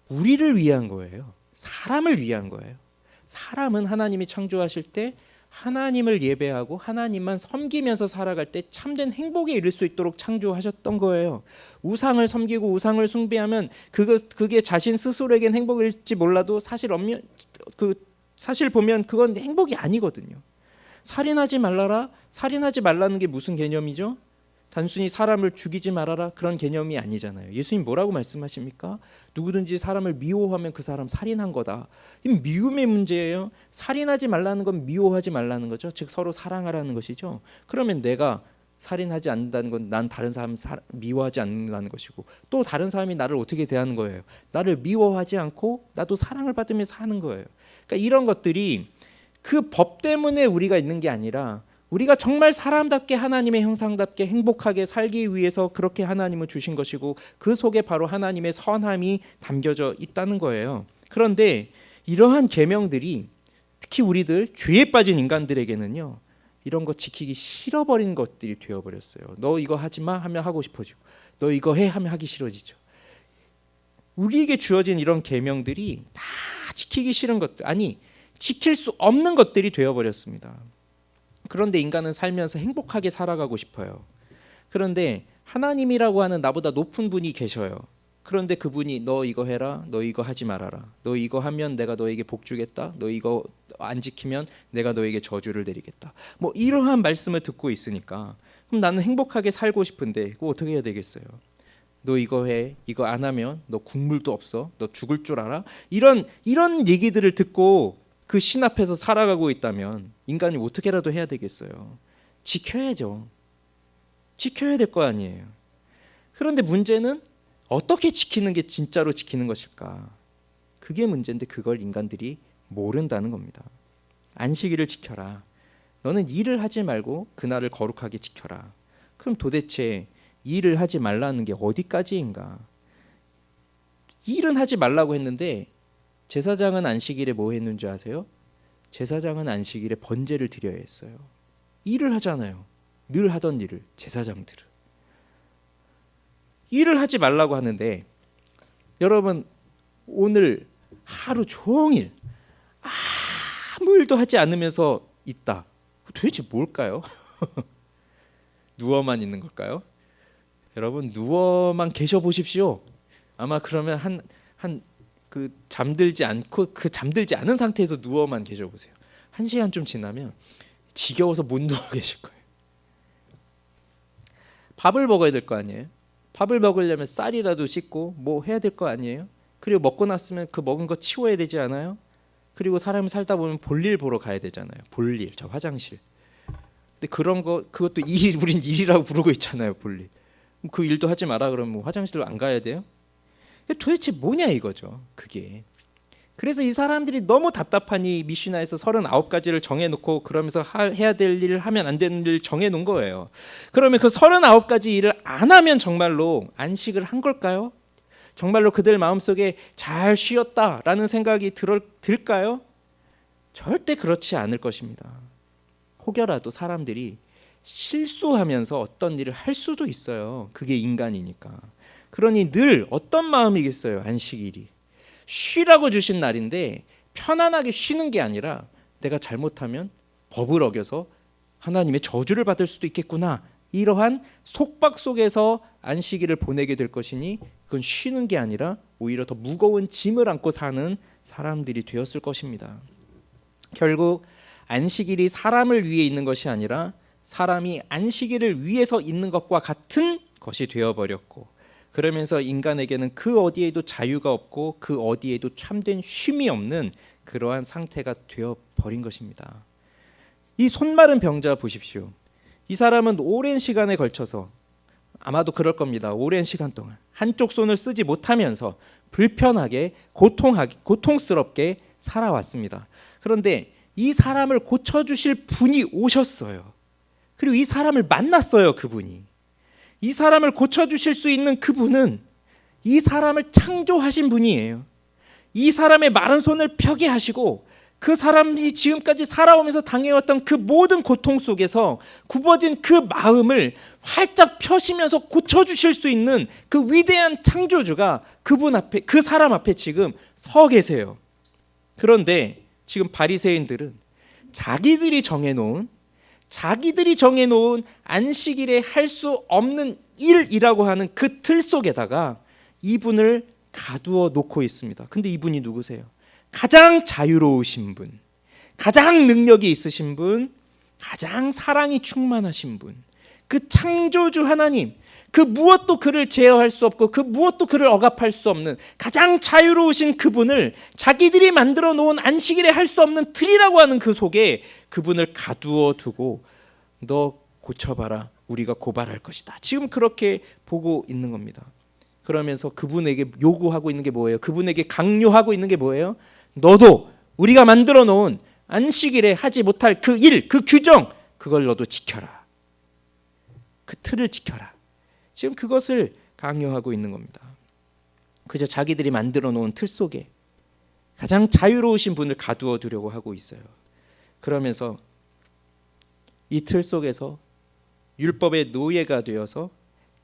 우리를 위한 거예요. 사람을 위한 거예요. 사람은 하나님이 창조하실 때 하나님을 예배하고 하나님만 섬기면서 살아갈 때 참된 행복에 이를 수 있도록 창조하셨던 거예요. 우상을 섬기고 우상을 숭배하면 그게 자신 스스로에겐 행복일지 몰라도 사실 보면 그건 행복이 아니거든요. 살인하지 말라라. 살인하지 말라는 게 무슨 개념이죠? 단순히 사람을 죽이지 말아라 그런 개념이 아니잖아요. 예수님 뭐라고 말씀하십니까? 누구든지 사람을 미워하면 그 사람 살인한 거다. 이 미움의 문제예요. 살인하지 말라는 건 미워하지 말라는 거죠. 즉 서로 사랑하라는 것이죠. 그러면 내가 살인하지 않는다는 건 난 다른 사람 미워하지 않는다는 것이고 또 다른 사람이 나를 어떻게 대하는 거예요? 나를 미워하지 않고 나도 사랑을 받으면서 사는 거예요. 그러니까 이런 것들이 그 법 때문에 우리가 있는 게 아니라 우리가 정말 사람답게 하나님의 형상답게 행복하게 살기 위해서 그렇게 하나님은 주신 것이고 그 속에 바로 하나님의 선함이 담겨져 있다는 거예요. 그런데 이러한 계명들이 특히 우리들 죄에 빠진 인간들에게는요. 이런 거 지키기 싫어버린 것들이 되어버렸어요. 너 이거 하지 마 하면 하고 싶어지고 너 이거 해 하면 하기 싫어지죠. 우리에게 주어진 이런 계명들이 다 지키기 싫은 것들 지킬 수 없는 것들이 되어버렸습니다. 그런데 인간은 살면서 행복하게 살아가고 싶어요. 그런데 하나님이라고 하는 나보다 높은 분이 계셔요. 그런데 그분이 너 이거 해라, 너 이거 하지 말아라, 너 이거 하면 내가 너에게 복 주겠다, 너 이거 안 지키면 내가 너에게 저주를 내리겠다, 뭐 이러한 말씀을 듣고 있으니까 그럼 나는 행복하게 살고 싶은데 그거 어떻게 해야 되겠어요? 너 이거 해, 이거 안 하면 너 국물도 없어, 너 죽을 줄 알아? 이런 얘기들을 듣고 그 신 앞에서 살아가고 있다면 인간이 어떻게라도 해야 되겠어요? 지켜야죠. 지켜야 될 거 아니에요. 그런데 문제는 어떻게 지키는 게 진짜로 지키는 것일까? 그게 문제인데 그걸 인간들이 모른다는 겁니다. 안식일을 지켜라. 너는 일을 하지 말고 그날을 거룩하게 지켜라. 그럼 도대체 일을 하지 말라는 게 어디까지인가? 일은 하지 말라고 했는데 제사장은 안식일에 뭐 했는 줄 아세요? 제사장은 안식일에 번제를 드려야 했어요. 일을 하잖아요. 늘 하던 일을, 제사장들은. 일을 하지 말라고 하는데 여러분 오늘 하루 종일 아무 일도 하지 않으면서 있다. 도대체 뭘까요? 누워만 있는 걸까요? 여러분 누워만 계셔 보십시오. 아마 그러면 그 잠들지 않은 상태에서 누워만 계셔 보세요. 1시간쯤 지나면 지겨워서 못 누워 계실 거예요. 밥을 먹어야 될 거 아니에요? 밥을 먹으려면 쌀이라도 씻고 뭐 해야 될 거 아니에요? 그리고 먹고 났으면 그 먹은 거 치워야 되지 않아요? 그리고 사람이 살다 보면 볼일 보러 가야 되잖아요. 볼일, 저 화장실. 근데 그것도 우린 일이라고 부르고 있잖아요. 볼일. 그 일도 하지 마라 그러면 뭐 화장실로 안 가야 돼요? 도대체 뭐냐 이거죠. 그게. 그래서 이 사람들이 너무 답답하니 미시나에서 39가지를 정해놓고 그러면서 해야 될 일을 하면 안 되는 일을 정해놓은 거예요. 그러면 그 39가지 일을 안 하면 정말로 안식을 한 걸까요? 정말로 그들 마음속에 잘 쉬었다라는 생각이 들까요? 절대 그렇지 않을 것입니다. 혹여라도 사람들이 실수하면서 어떤 일을 할 수도 있어요. 그게 인간이니까. 그러니 늘 어떤 마음이겠어요? 안식일이. 쉬라고 주신 날인데 편안하게 쉬는 게 아니라 내가 잘못하면 법을 어겨서 하나님의 저주를 받을 수도 있겠구나. 이러한 속박 속에서 안식일을 보내게 될 것이니 그건 쉬는 게 아니라 오히려 더 무거운 짐을 안고 사는 사람들이 되었을 것입니다. 결국 안식일이 사람을 위해 있는 것이 아니라 사람이 안식일을 위해서 있는 것과 같은 것이 되어버렸고 그러면서 인간에게는 그 어디에도 자유가 없고 그 어디에도 참된 쉼이 없는 그러한 상태가 되어버린 것입니다. 이 손마른 병자 보십시오. 이 사람은 오랜 시간에 걸쳐서 아마도 그럴 겁니다. 오랜 시간 동안 한쪽 손을 쓰지 못하면서 불편하게 고통스럽게 살아왔습니다. 그런데 이 사람을 고쳐주실 분이 오셨어요. 그리고 이 사람을 만났어요. 그분이. 이 사람을 고쳐주실 수 있는 그분은 이 사람을 창조하신 분이에요. 이 사람의 마른 손을 펴게 하시고 그 사람이 지금까지 살아오면서 당해왔던 그 모든 고통 속에서 굽어진 그 마음을 활짝 펴시면서 고쳐주실 수 있는 그 위대한 창조주가 그분 앞에, 그 사람 앞에 지금 서 계세요. 그런데 지금 바리새인들은 자기들이 정해놓은 안식일에 할 수 없는 일이라고 하는 그 틀 속에다가 이분을 가두어 놓고 있습니다. 근데 이분이 누구세요? 가장 자유로우신 분, 가장 능력이 있으신 분, 가장 사랑이 충만하신 분, 그 창조주 하나님, 그 무엇도 그를 제어할 수 없고 그 무엇도 그를 억압할 수 없는 가장 자유로우신 그분을 자기들이 만들어 놓은 안식일에 할 수 없는 틀이라고 하는 그 속에 그분을 가두어 두고 너 고쳐봐라, 우리가 고발할 것이다. 지금 그렇게 보고 있는 겁니다. 그러면서 그분에게 요구하고 있는 게 뭐예요? 그분에게 강요하고 있는 게 뭐예요? 너도 우리가 만들어 놓은 안식일에 하지 못할 그 일, 그 규정, 그걸 너도 지켜라. 그 틀을 지켜라. 지금 그것을 강요하고 있는 겁니다. 그저 자기들이 만들어 놓은 틀 속에 가장 자유로우신 분을 가두어 두려고 하고 있어요. 그러면서 이 틀 속에서 율법의 노예가 되어서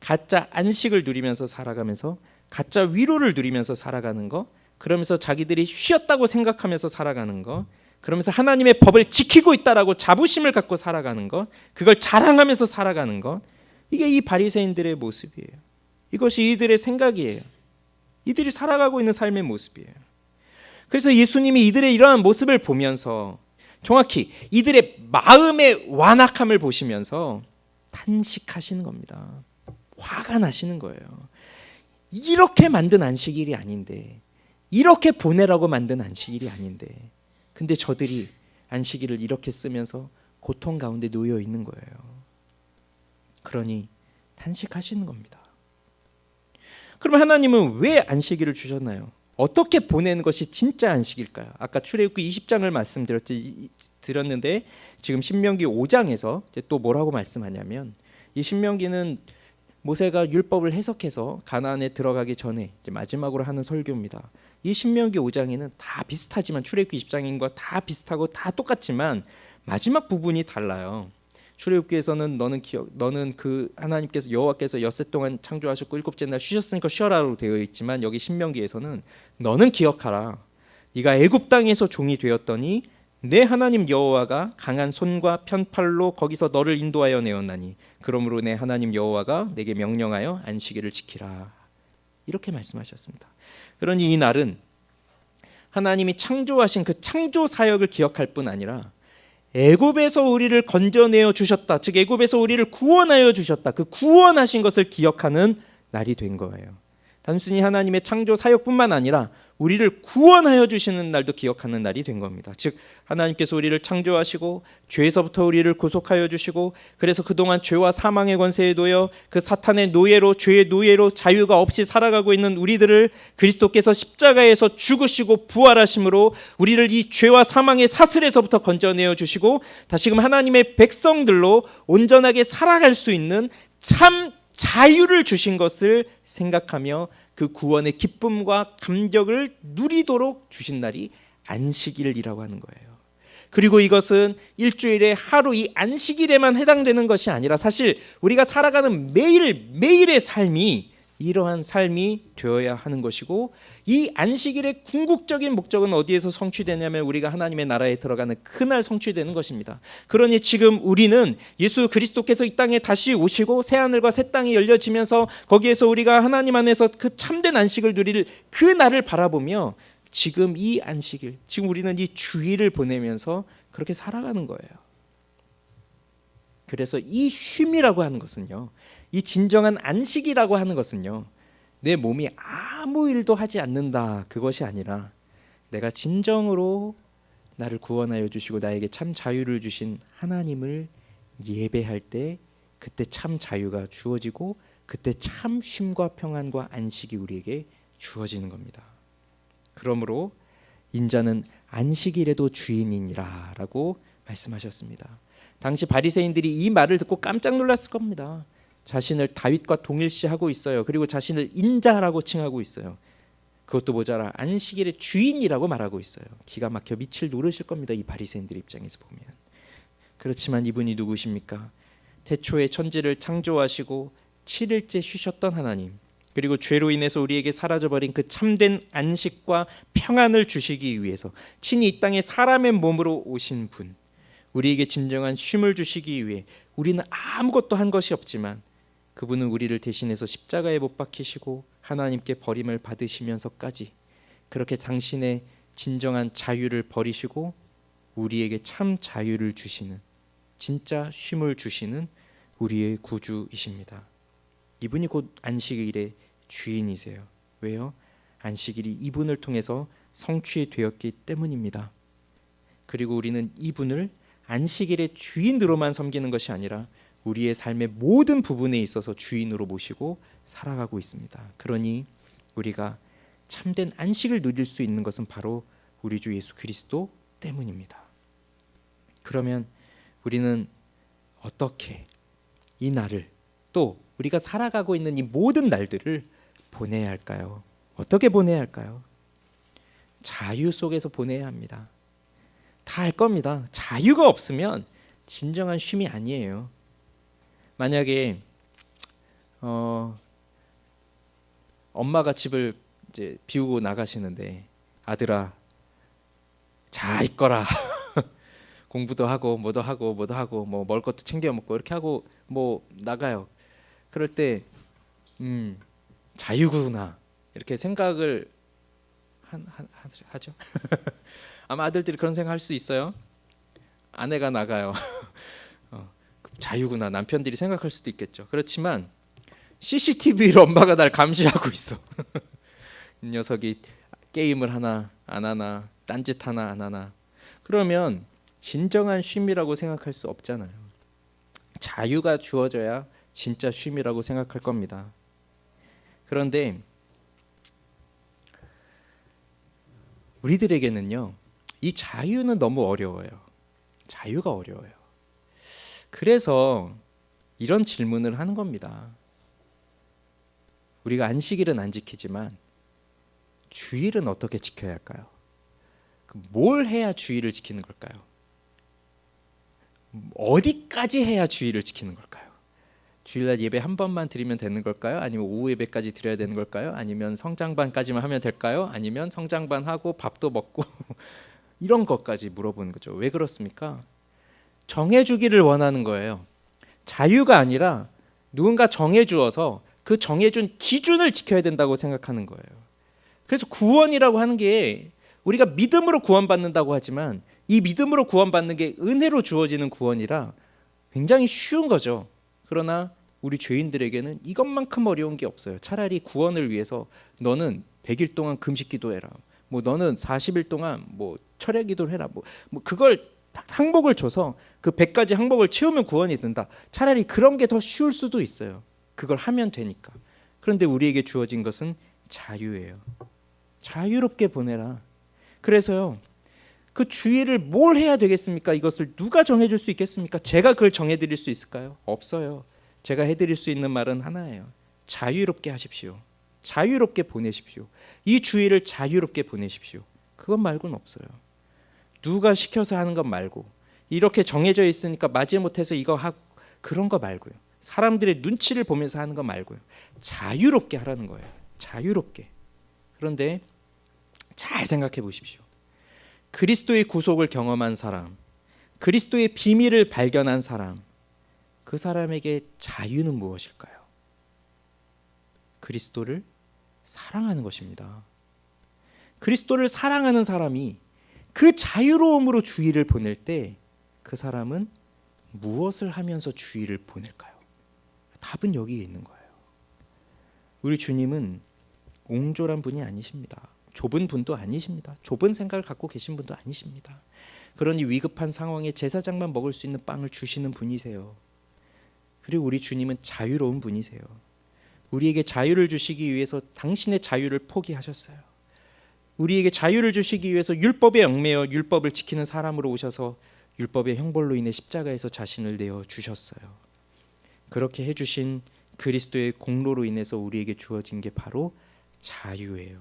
가짜 안식을 누리면서 살아가면서 가짜 위로를 누리면서 살아가는 거, 그러면서 자기들이 쉬었다고 생각하면서 살아가는 거, 그러면서 하나님의 법을 지키고 있다라고 자부심을 갖고 살아가는 것, 그걸 자랑하면서 살아가는 것, 이게 이 바리새인들의 모습이에요. 이것이 이들의 생각이에요. 이들이 살아가고 있는 삶의 모습이에요. 그래서 예수님이 이들의 이러한 모습을 보면서 정확히 이들의 마음의 완악함을 보시면서 탄식하시는 겁니다. 화가 나시는 거예요. 이렇게 만든 안식일이 아닌데, 이렇게 보내라고 만든 안식일이 아닌데, 근데 저들이 안식일을 이렇게 쓰면서 고통 가운데 놓여 있는 거예요. 그러니 탄식하시는 겁니다. 그러면 하나님은 왜 안식일을 주셨나요? 어떻게 보내는 것이 진짜 안식일까요? 아까 출애굽기 20장을 말씀드렸는데 지금 신명기 5장에서 또 뭐라고 말씀하냐면, 이 신명기는 모세가 율법을 해석해서 가나안에 들어가기 전에 이제 마지막으로 하는 설교입니다. 이 신명기 5장에는 다 비슷하지만, 출애굽기 20장인과 다 비슷하고 다 똑같지만 마지막 부분이 달라요. 출애굽기에서는 너는 그 하나님께서 여호와께서 엿새 동안 창조하셨고 일곱째 날 쉬셨으니까 쉬어라로 되어 있지만, 여기 신명기에서는 너는 기억하라. 네가 애굽 땅에서 종이 되었더니 내 하나님 여호와가 강한 손과 편팔로 거기서 너를 인도하여 내었나니 그러므로 내 하나님 여호와가 내게 명령하여 안식일을 지키라. 이렇게 말씀하셨습니다. 그러니 이 날은 하나님이 창조하신 그 창조 사역을 기억할 뿐 아니라 애굽에서 우리를 건져내어 주셨다, 즉 애굽에서 우리를 구원하여 주셨다, 그 구원하신 것을 기억하는 날이 된 거예요. 단순히 하나님의 창조 사역뿐만 아니라 우리를 구원하여 주시는 날도 기억하는 날이 된 겁니다. 즉 하나님께서 우리를 창조하시고 죄에서부터 우리를 구속하여 주시고, 그래서 그동안 죄와 사망의 권세에 놓여 그 사탄의 노예로, 죄의 노예로 자유가 없이 살아가고 있는 우리들을 그리스도께서 십자가에서 죽으시고 부활하심으로 우리를 이 죄와 사망의 사슬에서부터 건져내어 주시고 다시금 하나님의 백성들로 온전하게 살아갈 수 있는 참 자유를 주신 것을 생각하며 그 구원의 기쁨과 감격을 누리도록 주신 날이 안식일이라고 하는 거예요. 그리고 이것은 일주일에 하루, 이 안식일에만 해당되는 것이 아니라 사실 우리가 살아가는 매일매일의 삶이 이러한 삶이 되어야 하는 것이고, 이 안식일의 궁극적인 목적은 어디에서 성취되냐면 우리가 하나님의 나라에 들어가는 그날 성취되는 것입니다. 그러니 지금 우리는 예수 그리스도께서 이 땅에 다시 오시고 새하늘과 새 땅이 열려지면서 거기에서 우리가 하나님 안에서 그 참된 안식을 누릴 그 날을 바라보며 지금 이 안식일, 지금 우리는 이 주일을 보내면서 그렇게 살아가는 거예요. 그래서 이 쉼이라고 하는 것은요, 이 진정한 안식이라고 하는 것은요, 내 몸이 아무 일도 하지 않는다, 그것이 아니라 내가 진정으로 나를 구원하여 주시고 나에게 참 자유를 주신 하나님을 예배할 때 그때 참 자유가 주어지고 그때 참 쉼과 평안과 안식이 우리에게 주어지는 겁니다. 그러므로 인자는 안식일에도 주인이니라 라고 말씀하셨습니다. 당시 바리새인들이 이 말을 듣고 깜짝 놀랐을 겁니다. 자신을 다윗과 동일시하고 있어요. 그리고 자신을 인자라고 칭하고 있어요. 그것도 모자라 안식일의 주인이라고 말하고 있어요. 기가 막혀 밑을 노르실 겁니다. 이 바리새인들 입장에서 보면. 그렇지만 이분이 누구십니까? 태초에 천지를 창조하시고 7일째 쉬셨던 하나님, 그리고 죄로 인해서 우리에게 사라져버린 그 참된 안식과 평안을 주시기 위해서 친히 이 땅에 사람의 몸으로 오신 분, 우리에게 진정한 쉼을 주시기 위해 우리는 아무것도 한 것이 없지만 그분은 우리를 대신해서 십자가에 못 박히시고 하나님께 버림을 받으시면서까지 그렇게 당신의 진정한 자유를 버리시고 우리에게 참 자유를 주시는, 진짜 쉼을 주시는 우리의 구주이십니다. 이분이 곧 안식일의 주인이세요. 왜요? 안식일이 이분을 통해서 성취되었기 때문입니다. 그리고 우리는 이분을 안식일의 주인으로만 섬기는 것이 아니라 우리의 삶의 모든 부분에 있어서 주인으로 모시고 살아가고 있습니다. 그러니 우리가 참된 안식을 누릴 수 있는 것은 바로 우리 주 예수 그리스도 때문입니다. 그러면 우리는 어떻게 이 날을, 또 우리가 살아가고 있는 이 모든 날들을 보내야 할까요? 어떻게 보내야 할까요? 자유 속에서 보내야 합니다. 다 알 겁니다. 자유가 없으면 진정한 쉼이 아니에요. 만약에 엄마가 집을 이제 비우고 나가시는데 아들아 잘 있거라 공부도 하고 뭐도 하고 뭐 먹을 것도 챙겨 먹고 이렇게 하고 뭐 나가요. 그럴 때 자유구나 이렇게 생각을 하죠. 아마 아들들이 그런 생각할 수 있어요. 아내가 나가요. 자유구나 남편들이 생각할 수도 있겠죠. 그렇지만 CCTV로 엄마가 날 감시하고 있어. 이 녀석이 게임을 하나 안 하나, 딴짓 하나 안 하나. 그러면 진정한 쉼이라고 생각할 수 없잖아요. 자유가 주어져야 진짜 쉼이라고 생각할 겁니다. 그런데 우리들에게는요, 이 자유는 너무 어려워요. 자유가 어려워요. 그래서 이런 질문을 하는 겁니다. 우리가 안식일은 안 지키지만 주일은 어떻게 지켜야 할까요? 뭘 해야 주일을 지키는 걸까요? 어디까지 해야 주일을 지키는 걸까요? 주일날 예배 한 번만 드리면 되는 걸까요? 아니면 오후 예배까지 드려야 되는 걸까요? 아니면 성장반까지만 하면 될까요? 아니면 성장반 하고 밥도 먹고 이런 것까지 물어보는 거죠. 왜 그렇습니까? 정해주기를 원하는 거예요. 자유가 아니라 누군가 정해주어서 그 정해준 기준을 지켜야 된다고 생각하는 거예요. 그래서 구원이라고 하는 게 우리가 믿음으로 구원받는다고 하지만 이 믿음으로 구원받는 게 은혜로 주어지는 구원이라 굉장히 쉬운 거죠. 그러나 우리 죄인들에게는 이것만큼 어려운 게 없어요. 차라리 구원을 위해서 너는 100일 동안 금식 기도해라. 뭐 너는 40일 동안 뭐 철야 기도를 해라. 뭐 그걸 항목을 줘서 그 100가지 항목을 채우면 구원이 된다. 차라리 그런 게 더 쉬울 수도 있어요. 그걸 하면 되니까. 그런데 우리에게 주어진 것은 자유예요. 자유롭게 보내라. 그래서요, 그 주일을 뭘 해야 되겠습니까? 이것을 누가 정해줄 수 있겠습니까? 제가 그걸 정해드릴 수 있을까요? 없어요. 제가 해드릴 수 있는 말은 하나예요. 자유롭게 하십시오. 자유롭게 보내십시오. 이 주일을 자유롭게 보내십시오. 그것 말고는 없어요. 누가 시켜서 하는 것 말고, 이렇게 정해져 있으니까 마지못해서 이거 하고 그런 거 말고요. 사람들의 눈치를 보면서 하는 거 말고요. 자유롭게 하라는 거예요. 자유롭게. 그런데 잘 생각해 보십시오. 그리스도의 구속을 경험한 사람, 그리스도의 비밀을 발견한 사람, 그 사람에게 자유는 무엇일까요? 그리스도를 사랑하는 것입니다. 그리스도를 사랑하는 사람이 그 자유로움으로 주일을 보낼 때 그 사람은 무엇을 하면서 주일을 보낼까요? 답은 여기에 있는 거예요. 우리 주님은 옹졸한 분이 아니십니다. 좁은 분도 아니십니다. 좁은 생각을 갖고 계신 분도 아니십니다. 그러니 위급한 상황에 제사장만 먹을 수 있는 빵을 주시는 분이세요. 그리고 우리 주님은 자유로운 분이세요. 우리에게 자유를 주시기 위해서 당신의 자유를 포기하셨어요. 우리에게 자유를 주시기 위해서 율법에 얽매여 율법을 지키는 사람으로 오셔서 율법의 형벌로 인해 십자가에서 자신을 내어 주셨어요. 그렇게 해주신 그리스도의 공로로 인해서 우리에게 주어진 게 바로 자유예요.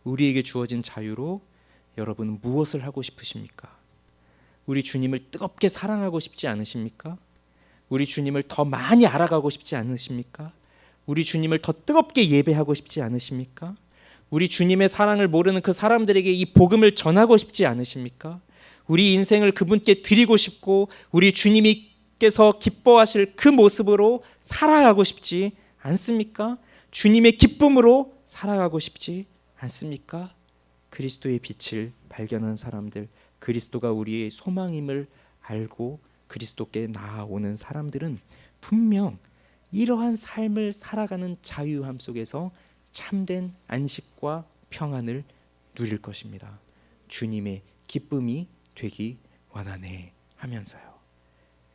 우리에게 주어진 자유로 여러분은 무엇을 하고 싶으십니까? 우리 주님을 뜨겁게 사랑하고 싶지 않으십니까? 우리 주님을 더 많이 알아가고 싶지 않으십니까? 우리 주님을 더 뜨겁게 예배하고 싶지 않으십니까? 우리 주님의 사랑을 모르는 그 사람들에게 이 복음을 전하고 싶지 않으십니까? 우리 인생을 그분께 드리고 싶고 우리 주님께서 기뻐하실 그 모습으로 살아가고 싶지 않습니까? 주님의 기쁨으로 살아가고 싶지 않습니까? 그리스도의 빛을 발견한 사람들, 그리스도가 우리의 소망임을 알고 그리스도께 나아오는 사람들은 분명 이러한 삶을 살아가는 자유함 속에서 참된 안식과 평안을 누릴 것입니다. 주님의 기쁨이 되기 원하네 하면서요.